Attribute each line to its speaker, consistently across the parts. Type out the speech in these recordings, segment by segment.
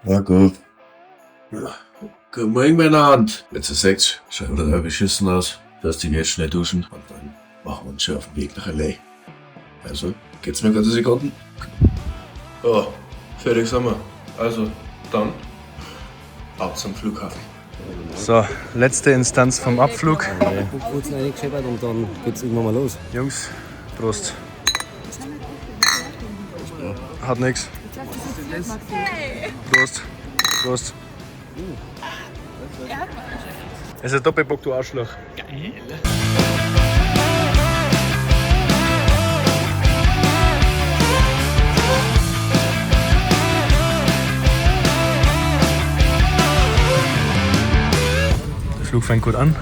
Speaker 1: Na gut. Guten Morgen, meine Hand. Jetzt ist 6. Schaut wieder beschissen aus. Lass dich jetzt schnell duschen und dann machen wir uns schon auf den Weg nach L.A. Also, geht's mir gerade Sekunden? Oh, fertig sind wir. Also, dann ab zum Flughafen.
Speaker 2: So, letzte Instanz vom Abflug.
Speaker 3: Kurz reingescheppert und dann geht's irgendwann mal los.
Speaker 2: Jungs, Prost. Hat nix. Prost. Prost. Es ist ein Doppelbock, du Arschloch. Geil. Der Flug fängt gut an.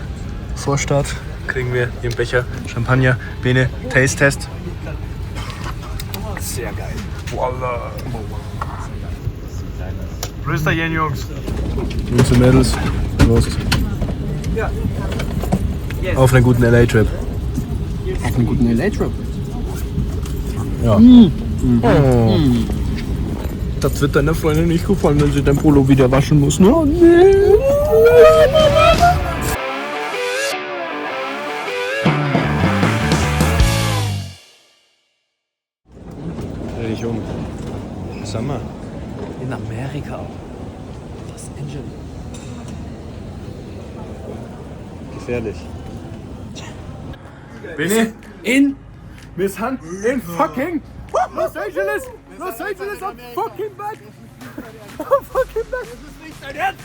Speaker 2: Vor Start kriegen wir hier im Becher Champagner, Bene, Taste-Test. Sehr geil. Voila. Prösterchen, Jungs. Jungs und Mädels, Prost. Auf einen guten LA-Trip.
Speaker 3: Auf einen guten LA-Trip.
Speaker 2: Ja. Oh. Das wird deiner Freundin nicht gefallen, wenn sie dein Polo wieder waschen muss. Ne? Oh, nee. Dreh dich um. Sag mal.
Speaker 3: In Amerika. Los Angeles.
Speaker 2: Gefährlich. Bene? Wir sind in fucking Los Angeles! Los Angeles am fucking back! Am fucking back!
Speaker 3: Das ist nicht dein Ernst!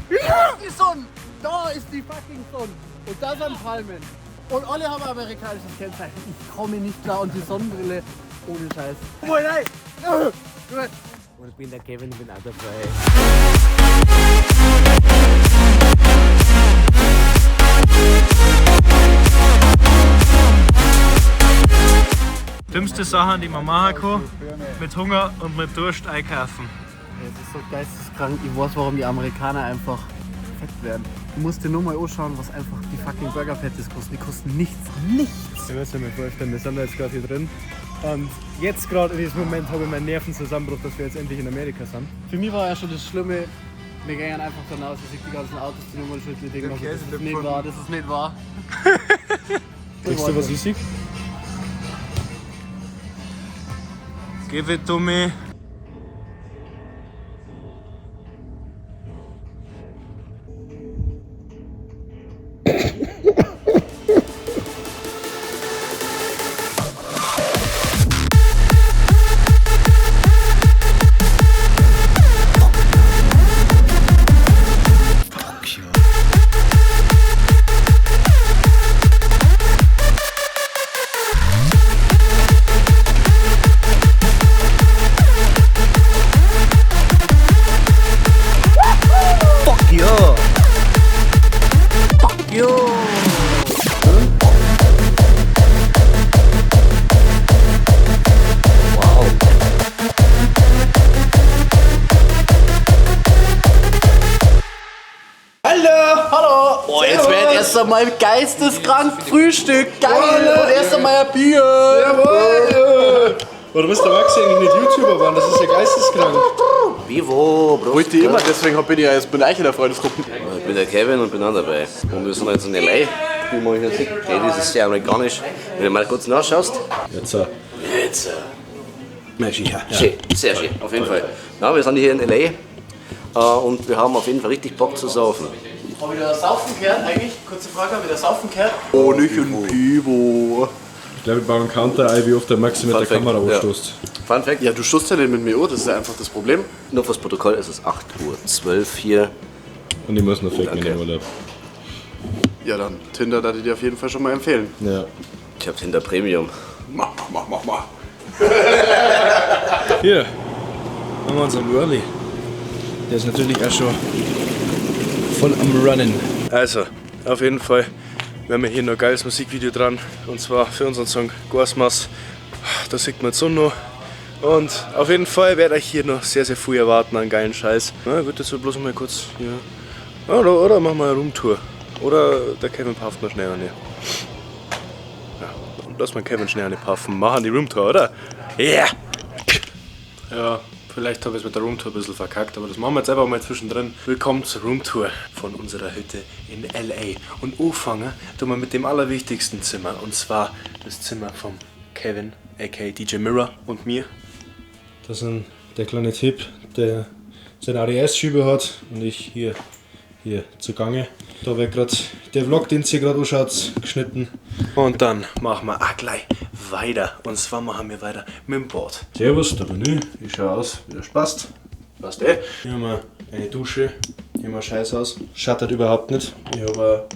Speaker 3: Ja! Die Sonne! Da ist die fucking Sonne! Und da sind Palmen. Und alle haben amerikanisches Kennzeichen. Ich komme nicht klar und die Sonnenbrille ohne Scheiß. Oh nein! Und ich bin der Kevin, ich bin auch dabei.
Speaker 2: Dümmste Sachen, die man machen kann, mit Hunger und mit Durst einkaufen.
Speaker 3: Es ist so geisteskrank. Ich weiß, warum die Amerikaner einfach fett werden. Du musst dir nur mal anschauen, was einfach die fucking Burger Patties kosten. Die kosten nichts. Nichts!
Speaker 2: Ich muss mir vorstellen, wir sind jetzt gerade hier drin. Und jetzt gerade in diesem Moment habe ich meinen Nervenzusammenbruch, dass wir jetzt endlich in Amerika sind.
Speaker 3: Für mich war ja schon das Schlimme, wir gehen einfach davon aus, dass ich die ganzen Autos die Nummernschilder Ding mache. Das ist nicht wahr, das ist nicht wahr.
Speaker 2: Kriegst du was Süßig? Give it to me.
Speaker 3: Erst einmal geisteskrank Frühstück, geil! Und erst einmal ein Bier!
Speaker 2: Jawohl! Du bist erwachsen, eigentlich nicht YouTuber waren, das ist ja geisteskrank.
Speaker 4: Vivo, Prost.
Speaker 3: Wollte ich immer, deswegen bin ich ja jetzt bei euch in der Freundesgruppe.
Speaker 4: Ich bin der Kevin und bin auch dabei. Und wir sind jetzt in L.A. Wie man hier sieht. Hey, das ist sehr amerikanisch. Wenn du mal kurz nachschaust.
Speaker 2: Jetzt.
Speaker 4: Jetzt. Schön, sehr schön, auf jeden Fall. Ja, wir sind hier in L.A. Und wir haben auf jeden Fall richtig Bock zu saufen.
Speaker 3: Habe ich da saufen gehört eigentlich? Kurze Frage, habe ich da saufen gehört?
Speaker 1: Oh, nicht in Pivo.
Speaker 2: Ich glaube, wir bauen Counter ein, wie oft der Maxi mit der Kamera anstoßt.
Speaker 4: Fun Fact.
Speaker 3: Ja, du stoßt ja nicht mit mir an, das ist ja einfach das Problem.
Speaker 4: Nur fürs Protokoll ist es 8:12 Uhr hier.
Speaker 2: Und ich muss noch ficken
Speaker 4: Okay.
Speaker 2: in den Urlaub.
Speaker 3: Ja, dann Tinder, da ich dir auf jeden Fall schon mal empfehlen.
Speaker 2: Ja.
Speaker 4: Ich hab Tinder Premium.
Speaker 3: Mach.
Speaker 2: Hier haben wir unseren Whirly. Der ist natürlich auch schon voll am Runnen. Also, auf jeden Fall wir haben hier noch ein geiles Musikvideo dran. Und zwar für unseren Song Gorsmas. Da sieht man jetzt so noch. Und auf jeden Fall werde ich hier noch sehr, sehr viel erwarten an geilen Scheiß. Na, ich würde jetzt bloß mal kurz hier. Oder machen wir eine Roomtour. Oder der Kevin pafft noch schnell eine. Ja, lass mal Kevin schnell eine paffen. Machen die Roomtour, oder? Yeah! Ja, Vielleicht habe ich es mit der Roomtour ein bisschen verkackt, aber das machen wir jetzt einfach mal zwischendrin. Willkommen zur Roomtour von unserer Hütte in L.A. Und anfangen tun wir mit dem allerwichtigsten Zimmer. Und zwar das Zimmer von Kevin, aka DJ Mirror und mir. Das ist der kleine Typ, der seine ADS-Schübe hat und ich hier zugange. Da wird gerade der Vlog, den ihr gerade anschaut, geschnitten. Und dann machen wir auch gleich weiter. Und zwar machen wir weiter mit dem Bad. Servus, da bin ich. Ich schaue aus, wie das passt. Passt eh. Hier haben wir eine Dusche. Hier haben wir scheiß aus. Schattert überhaupt nicht. Ich habe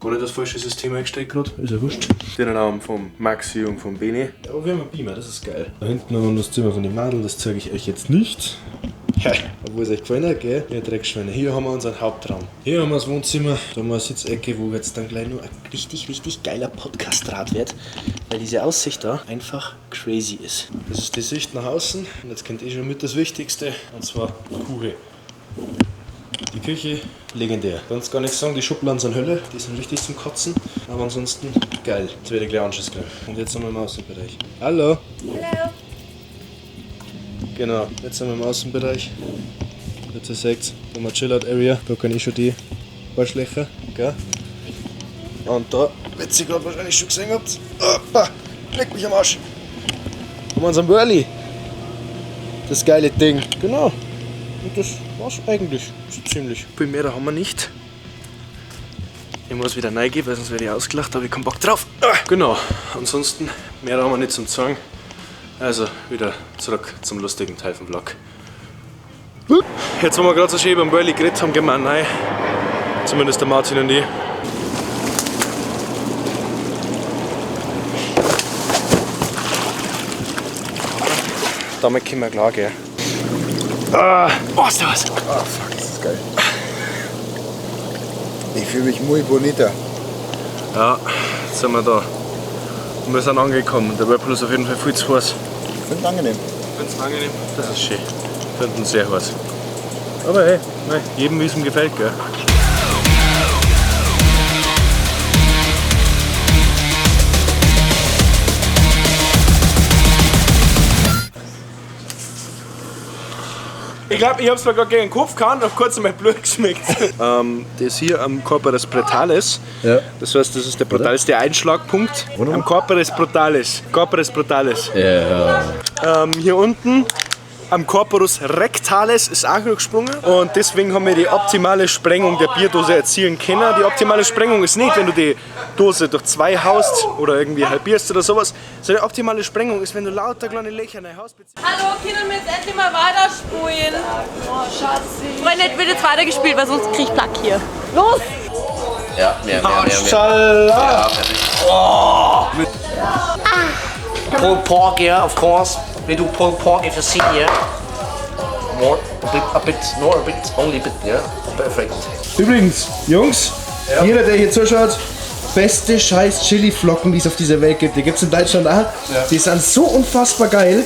Speaker 2: gar nicht das falsche System eingestellt gerade. Ist ja wurscht. Den Raum vom Maxi und vom Beni. Aber wir haben einen Beamer, das ist geil. Da hinten haben wir das Zimmer von den Mädeln, das zeige ich euch jetzt nicht. Obwohl es euch gefallen hat, gell? Ihr Dreckschweine. Hier haben wir unseren Hauptraum. Hier haben wir das Wohnzimmer. Da haben wir eine Sitzecke, wo jetzt dann gleich nur ein richtig geiler Podcast-Draht wird. Weil diese Aussicht da einfach crazy ist. Das ist die Sicht nach außen. Und jetzt kennt ihr schon mit das Wichtigste. Und zwar Küche. Die Küche, legendär. Ich kann gar nichts sagen, die Schubladen sind Hölle. Die sind richtig zum Kotzen. Aber ansonsten geil. Jetzt werde ich gleich Anschiss kriegen. Und jetzt sind wir im Außenbereich. Hallo.
Speaker 5: Hallo.
Speaker 2: Genau, jetzt sind wir im Außenbereich. Jetzt ist es da haben wir Chill-Out Area. Da kann ich schon die Arschlöcher. Gell? Und da, wenn ihr gerade wahrscheinlich schon gesehen habt, oppa, leck mich am Arsch. Haben wir unseren Whirly. Das geile Ding. Genau. Und das war's eigentlich. So ziemlich. Viel mehr haben wir nicht. Ich muss wieder reingehen, weil sonst werde ich ausgelacht, aber ich keinen Bock drauf. Genau, ansonsten mehr haben wir nicht zum Sagen. Also wieder zurück zum lustigen Teil vom Vlog. Jetzt, wo wir gerade so schön beim Whirly geredet haben, gehen wir auch rein. Zumindest der Martin und ich. Damit können wir klar gehen. Oh, ist da was?
Speaker 6: Ah, fuck, das ist geil. Ich fühle mich muy bonita.
Speaker 2: Ja, jetzt sind wir da. Und wir sind angekommen. Der Whirlpool ist auf jeden Fall viel zu heiß.
Speaker 6: Ich finde es angenehm.
Speaker 2: Ich finde es angenehm, das ist schön. Ich finde ihn sehr heiß. Aber hey, jedem wie es ihm gefällt, gell? Ich glaube, ich habe es mir gerade gegen den Kopf gehauen und auf kurz einmal Blut geschmeckt. Das hier am Corporis Brutalis,
Speaker 1: Ja.
Speaker 2: das heißt, das ist der brutalste Einschlagpunkt. Am Corporis Brutalis. Corporis Brutalis.
Speaker 1: Ja.
Speaker 2: Hier unten am Corpus Rectalis ist auch noch gesprungen und deswegen haben wir die optimale Sprengung der Bierdose erzielen können. Die optimale Sprengung ist nicht, wenn du die Dose durch 2 haust oder irgendwie halbierst oder sowas, sondern die optimale Sprengung ist, wenn du lauter kleine Löcher in dein Haus beziehst.
Speaker 5: Hallo, können wir jetzt endlich mal weiterspulen? Oh, Schatzi. Freunde, wird jetzt weitergespielt, weil sonst krieg ich Plack hier. Los!
Speaker 4: Ja, mehr.
Speaker 2: Maschallah!
Speaker 4: Pulled pork, yeah, of course. We do pulled pork if you see here. More, a bit, only a bit, yeah. Perfect.
Speaker 7: Übrigens, Jungs, jeder, der hier zuschaut, beste scheiß Chili-Flocken, die es auf dieser Welt gibt. Die gibt es in Deutschland auch. Die sind so unfassbar geil.